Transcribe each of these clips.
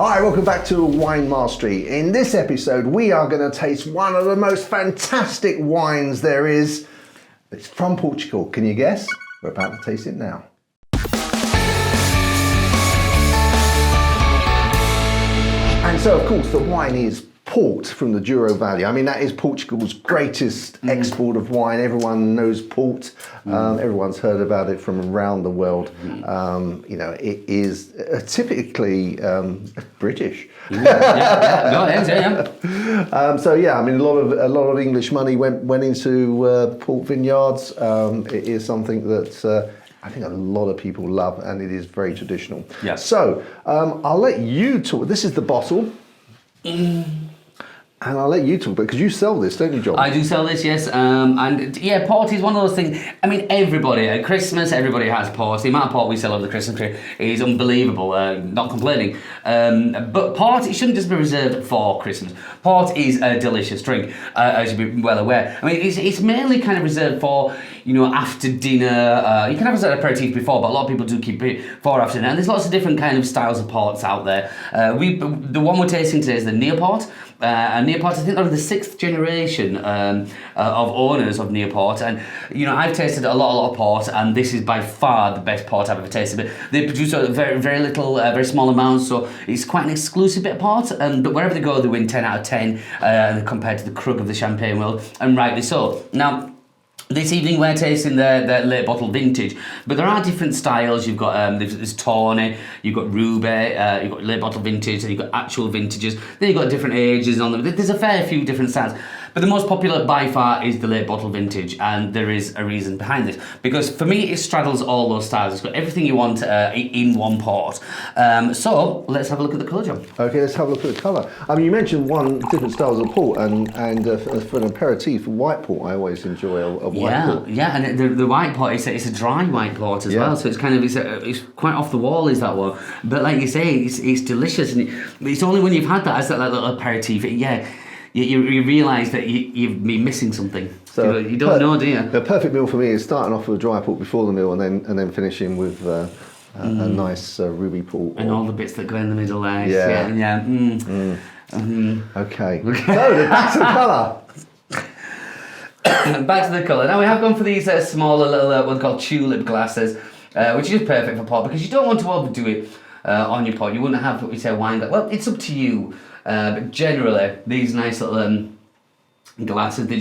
Hi, welcome back to Wine Mastery. In this episode, we are going to taste one of the most fantastic wines there is. It's from Portugal. Can you guess? We're about to taste it now. And so, of course, the wine is port from the Douro Valley. I mean, that is Portugal's greatest export of wine. Everyone knows port. Everyone's heard about it from around the world. You know, it is typically British. So yeah, I mean, a lot of English money went into port vineyards. It is something that I think a lot of people love, and it is very traditional. Yeah. So I'll let you talk. This is the bottle. And I'll let you talk about it, because you sell this, don't you, John? I do sell this, yes. And yeah, port is one of those things. I mean, everybody at Christmas, everybody has port. The amount of port we sell over the Christmas tree is unbelievable. Not complaining. But port, it shouldn't just be reserved for Christmas. Port is a delicious drink, as you'll be well aware. I mean, it's mainly kind of reserved for, you know, after dinner. You can have an aperitif before, but a lot of people do keep it for after dinner. And there's lots of different kind of styles of ports out there. The one we're tasting today is the Niepoort. And Niepoort, I think they're the 6th generation of owners of Niepoort, and you know, I've tasted a lot of port, and this is by far the best port I've ever tasted. But they produce a very little, very small amounts, so it's quite an exclusive bit of port. But wherever they go, they win 10 out of 10 compared to the Krug of the champagne world, and rightly so. Now, this evening we're tasting their late bottle vintage, but there are different styles. You've got there's Tawny, you've got Ruby, you've got late bottle vintage, and you've got actual vintages. Then you've got different ages on them. There's a fair few different styles. But the most popular by far is the late bottle vintage, and there is a reason behind this. Because for me, it straddles all those styles. It's got everything you want in one port. So let's have a look at the colour, John. Okay, let's have a look at the colour. I mean, you mentioned different styles of port, and for an aperitif, white port, I always enjoy a white port. Yeah, and the white port, it's a dry white port as well, so it's kind of, it's quite off the wall, is that one. But like you say, it's delicious, and it's only when you've had that as that little aperitif, you realise that you've been missing something. So you don't know, do you? The perfect meal for me is starting off with a dry port before the meal, and then finishing with a nice ruby port. And all the bits that go in the middle there. Okay. So back to the colour. Back to the colour. Now we have gone for these smaller little ones called tulip glasses, which is perfect for port, because you don't want to overdo it on your port. You wouldn't have what we say wine glass. Well, it's up to you. But generally, these nice little glasses, they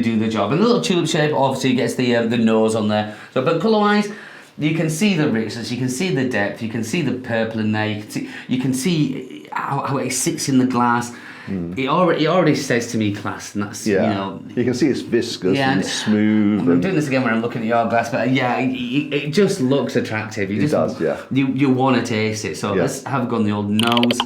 do the job. And the little tulip shape obviously gets the nose on there. So, but colour-wise, you can see the richness, you can see the depth, you can see the purple in there. You can see how it sits in the glass. It already says to me class, and that's, you know. You can see it's viscous and smooth. I'm doing this again when I'm looking at your glass, but it just looks attractive. It does, yeah. You want to taste it. So let's have a go on the old nose.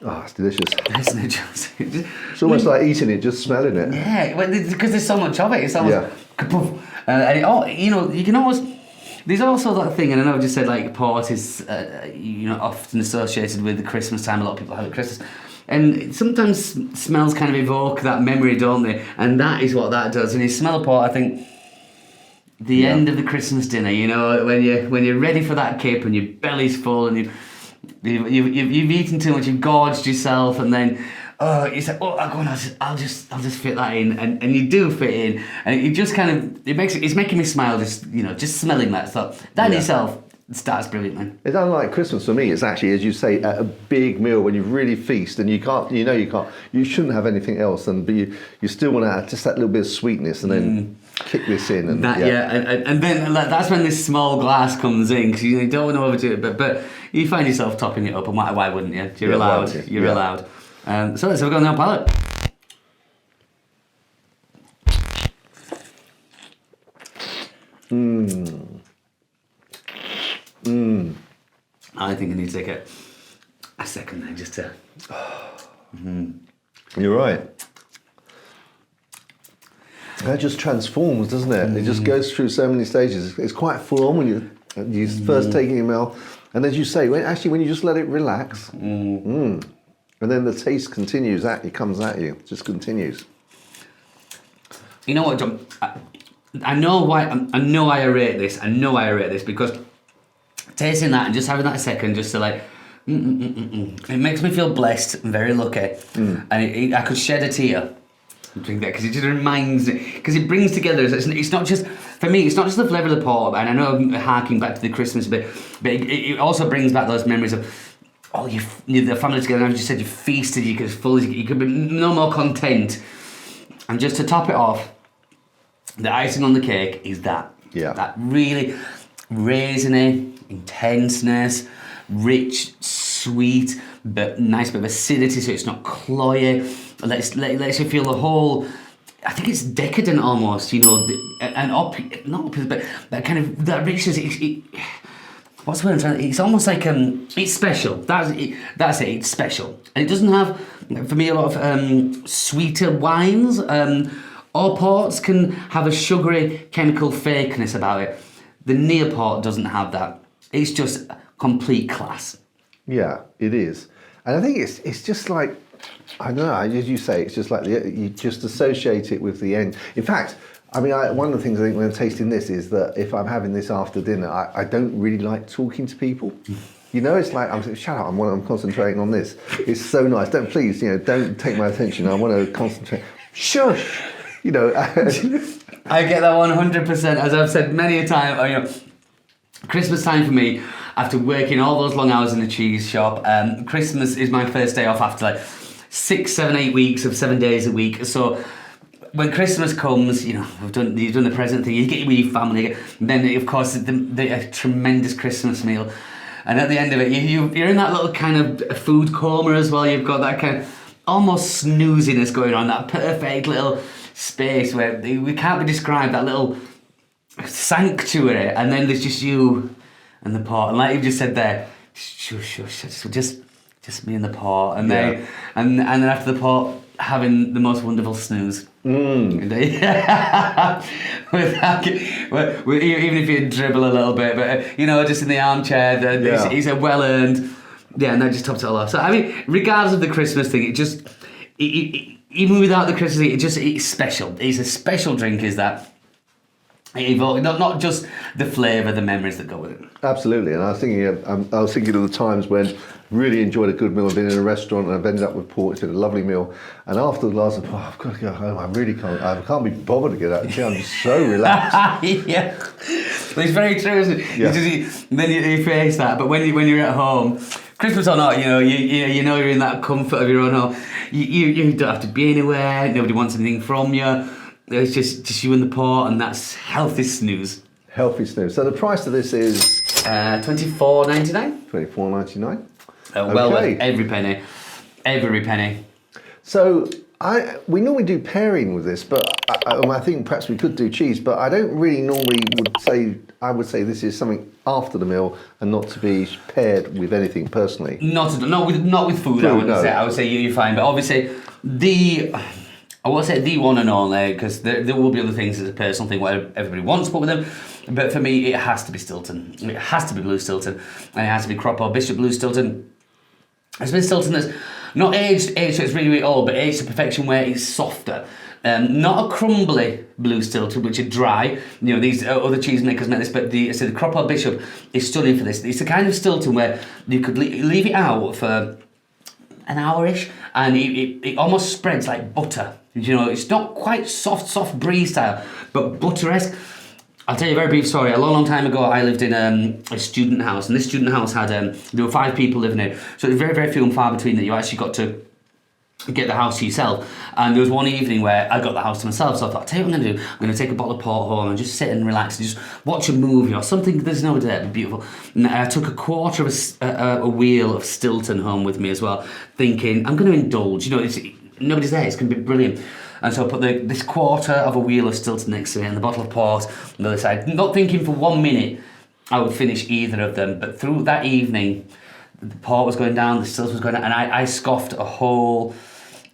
Oh, it's delicious. Isn't it just? It's almost like eating it, just smelling it. Yeah, because there's so much of it. It's almost and you know, you can almost. There's also that thing, and I know I just said like port is you know, often associated with the Christmas time. A lot of people have it at Christmas, and sometimes smells kind of evoke that memory, don't they? And that is what that does. When you smell a port, I think the end of the Christmas dinner. You know, when you're ready for that kip and your belly's full and you've eaten too much, you've gorged yourself, and then you say, I'll just fit that in, and you do fit in, and it just kind of it's making me smile just smelling that stuff. That in itself starts brilliant, man. It's unlike Christmas for me. It's actually, as you say, at a big meal when you really feast and you shouldn't have anything else, but you still want to add just that little bit of sweetness and then kick this in. And and then that's when this small glass comes in, because you don't want to overdo it, but you find yourself topping it up, and why wouldn't you? You're allowed. You're allowed. So let's have a go on our palate. I think I need to take a second there just to. You're right. That just transforms, doesn't it? It just goes through so many stages. It's quite full on when you first take it in your mouth, and as you say, when you just let it relax, and then the taste continues. It comes at you, just continues. You know what, John? I know why I rate this. I know I rate this because tasting that and just having that a second, just to like, it makes me feel blessed and very lucky. And I could shed a tear. Drink that because it just reminds me, because it brings together. It's not just for me. It's not just the flavour of the port, and I know I'm harking back to the Christmas bit, but it also brings back those memories of all the family together. And as you said, you feasted. You could be no more content. And just to top it off, the icing on the cake is that really raisiny intenseness, rich, sweet, but nice bit of acidity, so it's not cloyy. Lets you feel the whole. I think it's decadent almost, you know, but that kind of that richness. What's the word I'm trying to? It's almost like it's special. That's it. It's special, and it doesn't have, for me, a lot of sweeter wines or ports can have a sugary chemical fakeness about it. The Niepoort doesn't have that. It's just complete class. Yeah, it is, and I think it's just like. I don't know, as you say, it's just like you just associate it with the end. In fact, I mean, one of the things I think when I'm tasting this is that if I'm having this after dinner, I don't really like talking to people. You know, it's like, I'm saying, shut up, I'm concentrating on this. It's so nice. Don't take my attention. I want to concentrate. Shush! You know. I get that 100%. As I've said many a time, you know, Christmas time for me, after working all those long hours in the cheese shop, Christmas is my first day off after like 6, 7, 8 weeks of 7 days a week. So when Christmas comes, you know, you've done the present thing, you get with your family, and then of course a tremendous Christmas meal. And at the end of it, you're in that little kind of food coma as well. You've got that kind of almost snooziness going on, that perfect little space where we can't be described, that little sanctuary, and then there's just you and the pot, and like you've just said there, shush, just me and the pot, and then after the pot, having the most wonderful snooze. Even if you dribble a little bit, but you know, just in the armchair, it's a well-earned, and that just tops it all off. So I mean, regardless of the Christmas thing, even without the Christmas thing, it's special. It's a special drink, is that. Not just the flavour, the memories that go with it. Absolutely, and I was thinking of the times when really enjoyed a good meal. I've been in a restaurant and I've ended up with port. It's been a lovely meal, and after the last, I've got to go home. I can't be bothered to get out of the chair. I'm just so relaxed. Yeah, well, it's very true, isn't it? Yeah. Then you face that, but when you're at home, Christmas or not, you know you're in that comfort of your own home. You don't have to be anywhere. Nobody wants anything from you. It's just you and the pot, and that's healthy snooze. Healthy snooze. So the price of this is $24.99. $24.99. Well worth every penny. Every penny. So we normally do pairing with this, but I think perhaps we could do cheese, but I don't really normally I would say this is something after the meal and not to be paired with anything personally. Not with food. I would say you're fine, but obviously I won't say the one and only, because there will be other things as a personal thing where everybody wants to put with them, but for me it has to be Stilton. It has to be Blue Stilton, and it has to be Crop or Bishop Blue Stilton. It's been Stilton that's not aged so it's really, really old, but aged to perfection where it's softer. Not a crumbly Blue Stilton, which are dry. You know, these other cheesemakers make this, but the Crop or Bishop is stunning for this. It's the kind of Stilton where you could leave it out for an hour-ish, and it almost spreads like butter. You know, it's not quite soft brie style, but butteresque. I'll tell you a very brief story. A long time ago, I lived in a student house, and this student house had, there were 5 people living in it, so it was very, very few and far between that you actually got to get the house to yourself. And there was one evening where I got the house to myself, so I thought, I'll tell you what I'm going to do. I'm going to take a bottle of port home and just sit and relax and just watch a movie or something. There's no doubt, it'd be beautiful. And I took a quarter of a wheel of Stilton home with me as well, thinking, I'm going to indulge. You know, nobody's there, it's going to be brilliant. And so I put this quarter of a wheel of Stilton next to me and the bottle of port on the other side, not thinking for 1 minute I would finish either of them. But through that evening, the port was going down, the Stilton was going down, and I scoffed a whole...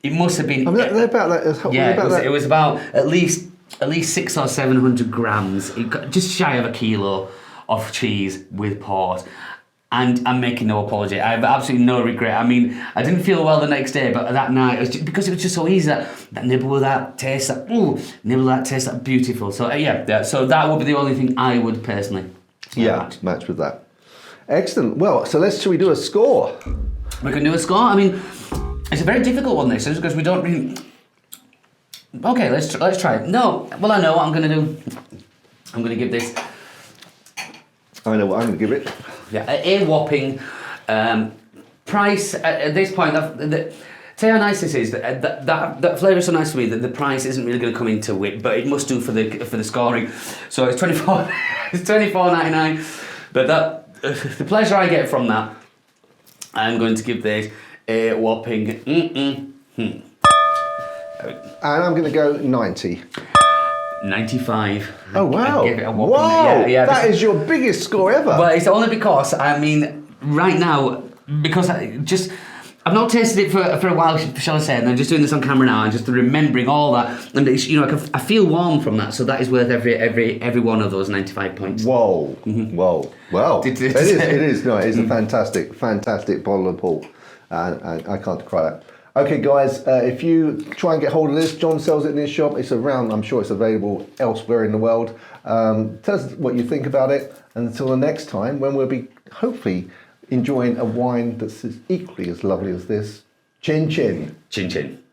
It must have been... I mean, it was about at least 600 or 700 grams, just shy of a kilo of cheese with port. And I'm making no apology. I have absolutely no regret. I mean, I didn't feel well the next day, but that night, because it was just so easy, that nibble with that, taste that, nibble that, taste that, beautiful. So so that would be the only thing I would personally match with that. Excellent. Well, so shall we do a score? We can do a score. I mean, it's a very difficult one, this, because we don't really... Okay, let's try it. No, well, I know what I'm going to do. I'm going to give this... I know what I'm going to give it. Yeah, a whopping price at this point. Tell you how nice this is. That flavour is so nice to me that the price isn't really going to come into it, but it must do for the scoring. So it's 24. It's $24.99. But the pleasure I get from that, I'm going to give this a whopping. And I'm going to go 90. 95. Oh wow! Give it a whopping, wow! Yeah, that is your biggest score ever. Well, it's only because right now, because I've not tasted it for a while, shall I say, and I'm just doing this on camera now and just remembering all that, and it's, I feel warm from that, so that is worth every one of those 95 points. Whoa! Whoa! Well, it is. No, it is a fantastic bottle of port, and I can't decry that. Okay, guys, if you try and get hold of this, John sells it in his shop. It's around, I'm sure it's available elsewhere in the world. Tell us what you think about it. And until the next time, when we'll be hopefully enjoying a wine that's equally as lovely as this. Chin chin. Chin chin.